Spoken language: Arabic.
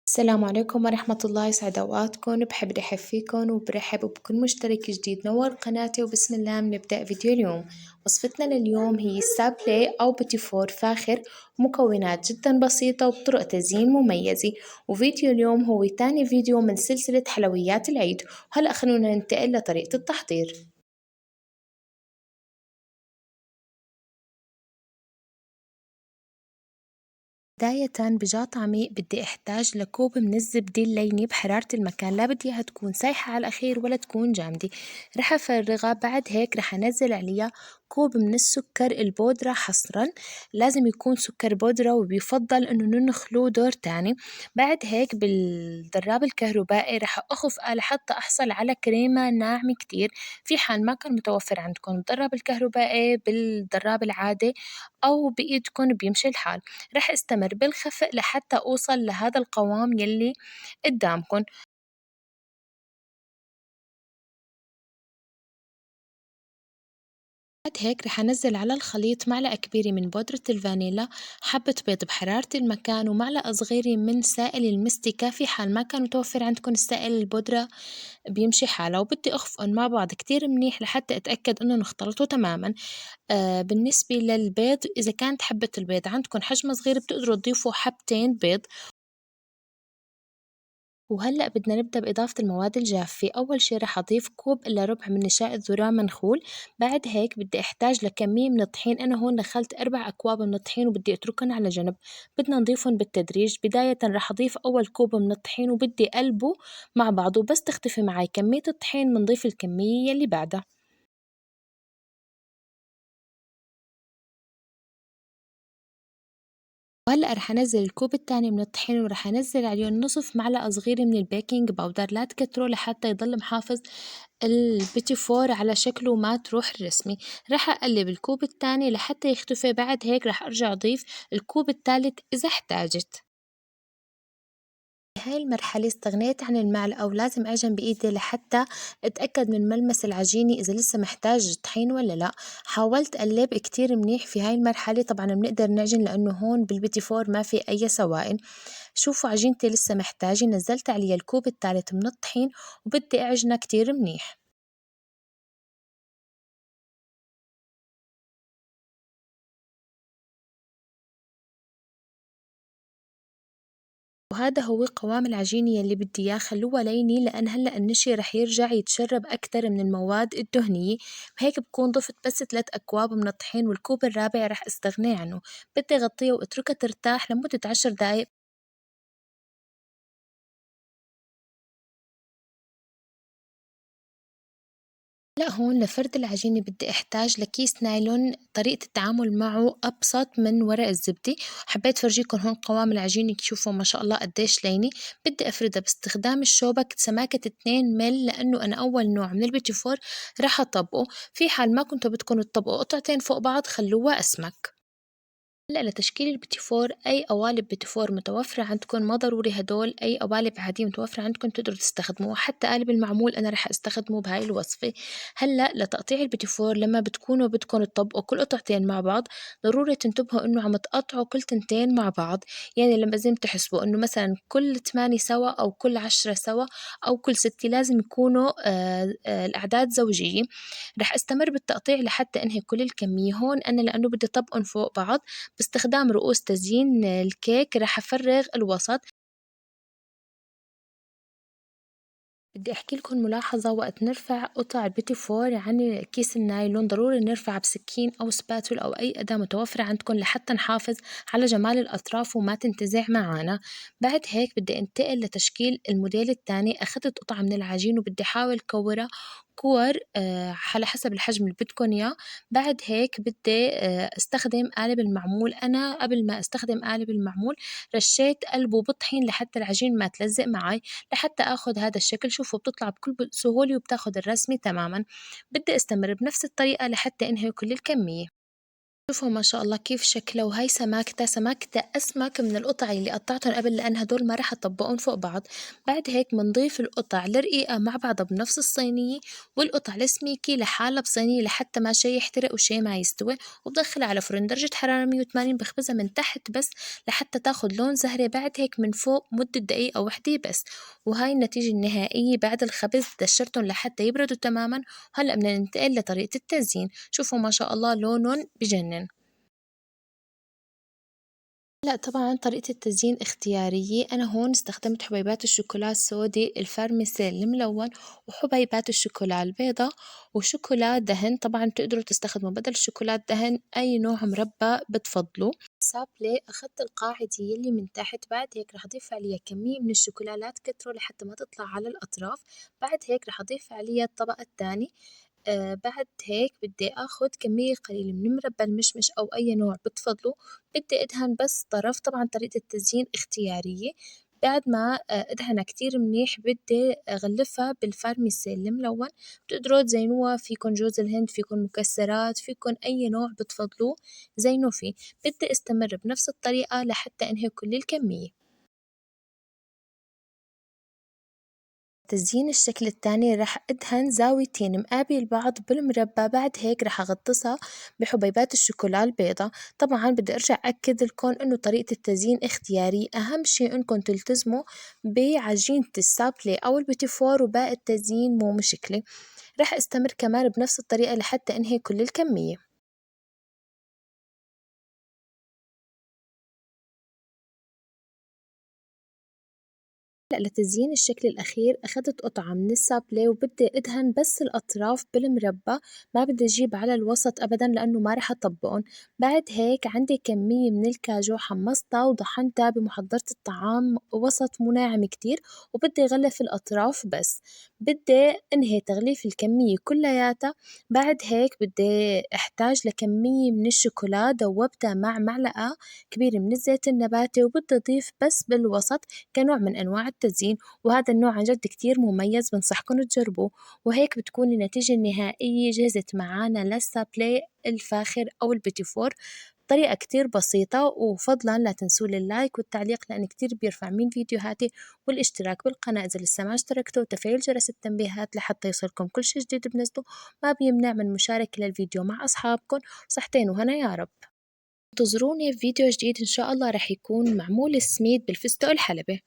السلام عليكم ورحمة الله، يسعد أوقاتكم. بحب رحب فيكم وبرحب بكل مشترك جديد نور قناتي، وبسم الله بنبدأ فيديو اليوم. وصفتنا لليوم هي السابلي أو بيتي فور فاخر، مكونات جدا بسيطة وبطرق تزيين مميزة. وفيديو اليوم هو تاني فيديو من سلسلة حلويات العيد، وهلأ خلونا ننتقل لطريقة التحضير. بداية بجاط عميق بدي أحتاج لكوب من الزبدة اللينة بحرارة المكان، لا بدي إياها تكون سايحة على الأخير ولا تكون جامدة. رح أفرغها، بعد هيك رح أنزل عليها كوب من السكر البودرة حصرا، لازم يكون سكر بودرة وبيفضل إنه ننخله دور تاني. بعد هيك بالدراب الكهربائي رح أخفقها لحتى أحصل على كريمة ناعمة كتير. في حال ما كان متوفر عندكم الدراب الكهربائي، بالدراب العادي أو بإيدكم بيمشي الحال. رح استمر بالخفق لحتى أوصل لهذا القوام يلي قدامكن. بعد هيك رح أنزل على الخليط معلقة كبيرة من بودرة الفانيلا، حبة بيض بحرارة المكان، ومعلقة صغيرة من سائل المستكة. في حال ما كان متوفر عندكم السائل البودرة بيمشي حاله، وبدي أخفقهم مع بعض كتير منيح لحتى أتأكد إنهم اختلطوا تماما. بالنسبة للبيض، إذا كانت حبة البيض عندكم حجمها صغير بتقدروا تضيفوا حبتين بيض. وهلأ بدنا نبدأ بإضافة المواد الجافة. أول شي رح أضيف كوب إلا ربع من نشاء الذرة منخول. بعد هيك بدي أحتاج لكمية من الطحين، أنا هون دخلت 4 أكواب من الطحين وبدي أتركن على جنب. بدنا نضيفهم بالتدريج. بداية رح أضيف أول كوب من الطحين وبدي أقلبه مع بعضه، بس تختفي معي كمية الطحين بنضيف الكمية يلي بعدها. وهلأ رح أنزل الكوب التاني من الطحين ورح أنزل عليه نصف معلقة صغيرة من البيكنج باودر، لا تكتروا لحتى يضل محافظ البيتي فور على شكله ما تروح الرسمي. رح أقلب الكوب التاني لحتى يختفي. بعد هيك رح أرجع أضيف الكوب التالت إذا احتاجت. بهاي المرحلة استغنيت عن المعلقة، ولازم أعجن بإيدي لحتى أتأكد من ملمس العجينة إذا لسه محتاج طحين ولا لأ. حاولت أقلب كتير منيح في هاي المرحلة. طبعا بنقدر نعجن لأنه هون بالبيتي فور ما في أي سوائل. شوفوا عجينتي لسه محتاجة، نزلت عليها الكوب الثالث من الطحين وبدي أعجنها كتير منيح. وهذا هو قوام العجينة يلي بدي إياه. خلوها لينة لأن هلأ النشا رح يرجع يتشرب أكتر من المواد الدهنية. هيك بكون ضفت بس 3 أكواب من الطحين، والكوب الرابع رح استغني عنه. بدي أغطيها وأتركها ترتاح لمدة 10 دقايق. لأ، هون لفرد العجينة بدي أحتاج لكيس نايلون، طريقة التعامل معه أبسط من ورق الزبدة. حبيت فرجيكم هون قوام العجينة، شوفوا ما شاء الله قديش لينة. بدي أفردها باستخدام الشوبك سماكة 2 مل، لأنه أنا أول نوع من البيتي فور راح أطبقه. في حال ما كنتوا بدكم تطبقوا قطعتين فوق بعض خلوها أسمك. هلأ لتشكيل البيتي فور، أي قوالب بيتي فور متوفرة عندكن، ما ضروري هدول، أي قوالب عادية متوفرة عندكن بتقدروا تستخدموها. حتى قالب المعمول أنا رح أستخدمه بهاي الوصفة. هلأ لتقطيع البيتي فور، لما بتكونوا بدكن تطبقوا كل قطعتين مع بعض ضروري تنتبهوا إنه عم تقطعوا كل تنتين مع بعض. يعني لازم تحسبوا إنه مثلا كل 8 سوا أو كل 10 سوا أو كل 6، لازم يكونوا الأعداد زوجية. رح أستمر بالتقطيع لحتى أنهي كل الكمية. هون أنا لأنه بدي طبقهم فوق بعض باستخدام رؤوس تزيين الكيك رح أفرغ الوسط. بدي أحكي لكم ملاحظة، وقت نرفع قطع البيتي فور عن كيس النايلون ضروري نرفع بسكين أو سباتول أو أي أداة متوفرة عندكم لحتى نحافظ على جمال الأطراف وما تنتزع معانا. بعد هيك بدي انتقل لتشكيل الموديل الثاني. أخذت قطعة من العجين وبدي أحاول كورها كور على حسب الحجم اللي بدكم إياه. بعد هيك بدي استخدم قالب المعمول. أنا قبل ما استخدم قالب المعمول رشيت قلبه بطحين لحتى العجين ما تلزق معي، لحتى آخُد هذا الشكل. شوفوا بتطلع بكل سهولة وبتاخُد الرسمة تمامًا. بدي أستمر بنفس الطريقة لحتى أنهي كل الكمية. شوفوا ما شاء الله كيف شكله، وهي سماكته أسمك من القطع اللي قطعتهم قبل لأن هدول ما رح أطبقهم فوق بعض. بعد هيك بنضيف القطع الرقيقة مع بعضها بنفس الصينية، والقطع السميكة لحالها بصينية لحتى ما شي يحترق وشي ما يستوي، وبدخلها على فرن درجة حرارة 180، بخبزها من تحت بس لحتى تاخد لون زهري، بعد هيك من فوق مدة دقيقة وحدة بس. وهاي النتيجة النهائية بعد الخبز. دشرتهم لحتى يبردوا تماما. وهلأ بدنا ننتقل لطريقة التزيين. شوفوا ما شاء الله لونهم بجنن. لأ طبعًا طريقة التزيين اختيارية، أنا هون استخدمت حبيبات الشوكولا السودي الفارميسيل الملون، وحبيبات الشوكولا البيضا، وشوكولا دهن. طبعًا بتقدروا تستخدموا بدل الشوكولا الدهن أي نوع مربى بتفضلوا. سابلة أخدت القاعدة يلي من تحت، بعد هيك رح أضيف عليها كمية من الشوكولا لا تكتروا لحتى ما تطلع على الأطراف، بعد هيك رح أضيف عليها الطبقة التاني. بعد هيك بدي آخُد كمية قليلة من مربى المشمش أو أي نوع بتفضلوا، بدي أدهن بس طرف. طبعًا طريقة التزيين اختيارية. بعد ما أدهنها كتير منيح بدي أغلّفها بالفارميسيل الملون. بتقدروا تزينوها فيكن جوز الهند، فيكن مكسرات، فيكن أي نوع بتفضلوه زينوا فيه. بدي أستمر بنفس الطريقة لحتى أنهي كل الكمية. تزيين الشكل التاني رح أدهن زاويتين مقابل بعض بالمربى، بعد هيك رح أغطسها بحبيبات الشوكولا البيضا. طبعا بدي أرجع أكد لكم إنه طريقة التزيين اختياري، أهم شي إنكم تلتزموا بعجينة السابلي أو البيتي فور، وباقي التزيين مو مشكلة. رح أستمر كمان بنفس الطريقة لحتى أنهي كل الكمية. هلأ لتزيين الشكل الأخير أخدت قطعة من السابلي وبدي أدهن بس الأطراف بالمربى، ما بدي أجيب على الوسط أبداً لأنه ما رح أطبقن. بعد هيك عندي كمية من الكاجو حمصتها وطحنتها بمحضرة الطعام وسط مو ناعم كتير، وبدي أغلف الأطراف بس. بدي أنهي تغليف الكمية كلياتها. بعد هيك بدي أحتاج لكمية من الشوكولا دوبتها مع معلقة كبيرة من الزيت النباتي، وبدي أضيف بس بالوسط كنوع من أنواع التزيين. وهذا النوع عن جد كتير مميز، بنصحكن تجربوه. وهيك بتكون النتيجة النهائية جهزت معانا للسابلي الفاخر أو البيتي فور. طريقة كتير بسيطة، وفضلا لا تنسوا لي اللايك والتعليق لأن كتير بيرفع من فيديوهاتي، والاشتراك بالقناة إذا لسه ما اشتركتوا، وتفعيل جرس التنبيهات لحتى يوصلكم كل شي جديد بنزله. ما بيمنع من مشاركة للفيديو مع أصحابكم. صحتين وهنا يا رب. انتظروني في فيديو جديد إن شاء الله رح يكون معمول السميد بالفستق الحلبي.